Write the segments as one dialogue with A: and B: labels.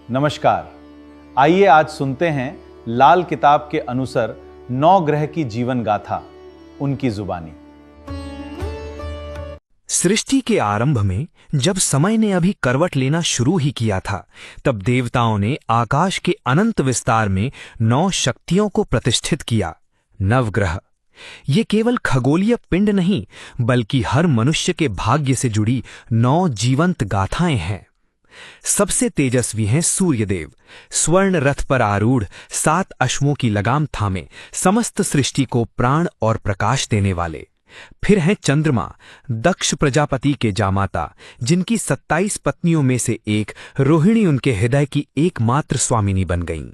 A: नमस्कार। आइए आज सुनते हैं लाल किताब के अनुसार 9 ग्रह की जीवन गाथा, उनकी जुबानी।
B: सृष्टि के आरंभ में जब समय ने अभी करवट लेना शुरू ही किया था, तब देवताओं ने आकाश के अनंत विस्तार में 9 शक्तियों को प्रतिष्ठित किया। नवग्रह ये केवल खगोलीय पिंड नहीं, बल्कि हर मनुष्य के भाग्य से जुड़ी 9 जीवंत गाथाएं हैं। सबसे तेजस्वी हैं सूर्यदेव, स्वर्ण रथ पर आरूढ़ 7 अश्वों की लगाम थामे समस्त सृष्टि को प्राण और प्रकाश देने वाले। फिर हैं चंद्रमा, दक्ष प्रजापति के जामाता, जिनकी 27 पत्नियों में से एक रोहिणी उनके हृदय की एकमात्र स्वामिनी बन गईं।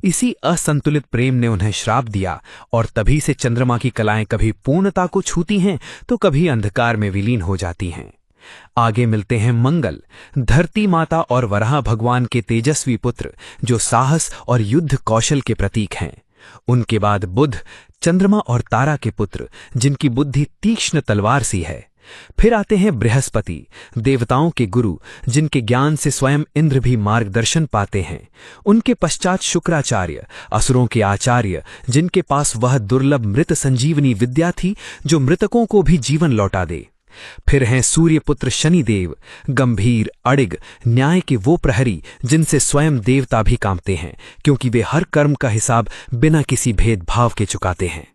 B: इसी असंतुलित प्रेम ने उन्हें श्राप दिया और तभी से चंद्रमा की कलाएं कभी पूर्णता को छूती हैं तो कभी अंधकार में विलीन हो जाती हैं। आगे मिलते हैं मंगल, धरती माता और वराह भगवान के तेजस्वी पुत्र, जो साहस और युद्ध कौशल के प्रतीक हैं। उनके बाद बुध, चंद्रमा और तारा के पुत्र, जिनकी बुद्धि तीक्ष्ण तलवार सी है। फिर आते हैं बृहस्पति, देवताओं के गुरु, जिनके ज्ञान से स्वयं इंद्र भी मार्गदर्शन पाते हैं। उनके पश्चात शुक्राचार्य, असुरों के आचार्य, जिनके पास वह दुर्लभ मृत संजीवनी विद्या थी जो मृतकों को भी जीवन लौटा दे। फिर हैं सूर्यपुत्र शनिदेव, गंभीर, अड़िग, न्याय के वो प्रहरी, जिनसे स्वयं देवता भी कांपते हैं, क्योंकि वे हर कर्म का हिसाब बिना किसी भेदभाव के चुकाते हैं।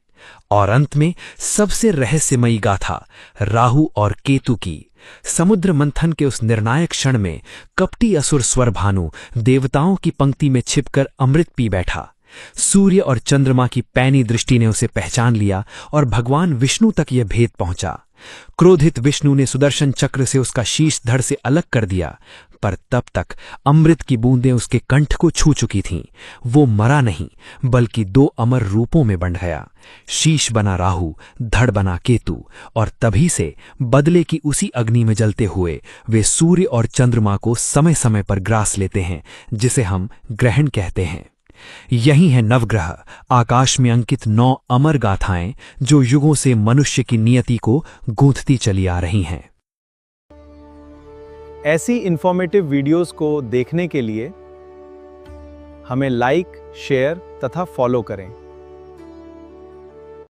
B: और अंत में सबसे रहस्यमयी गाथा राहु और केतु की। समुद्र मंथन के उस निर्णायक क्षण में कपटी असुर स्वरभानु देवताओं की पंक्ति में छिपकर अमृत पी बैठा। सूर्य और चंद्रमा की पैनी दृष्टि ने उसे पहचान लिया और भगवान विष्णु तक यह भेद पहुंचा। क्रोधित विष्णु ने सुदर्शन चक्र से उसका शीश धड़ से अलग कर दिया, पर तब तक अमृत की बूंदें उसके कंठ को छू चुकी थीं। वो मरा नहीं, बल्कि 2 अमर रूपों में बंध गया। शीश बना राहु, धड़ बना केतु, और तभी से बदले की उसी अग्नि में जलते हुए वे सूर्य और चंद्रमा को समय समय पर ग्रास लेते हैं, जिसे हम ग्रहण कहते हैं। यही है नवग्रह, आकाश में अंकित 9 अमर गाथाएं, जो युगों से मनुष्य की नियति को गूंथती चली आ रही हैं।
A: ऐसी इंफॉर्मेटिव वीडियोस को देखने के लिए हमें लाइक, शेयर तथा फॉलो करें।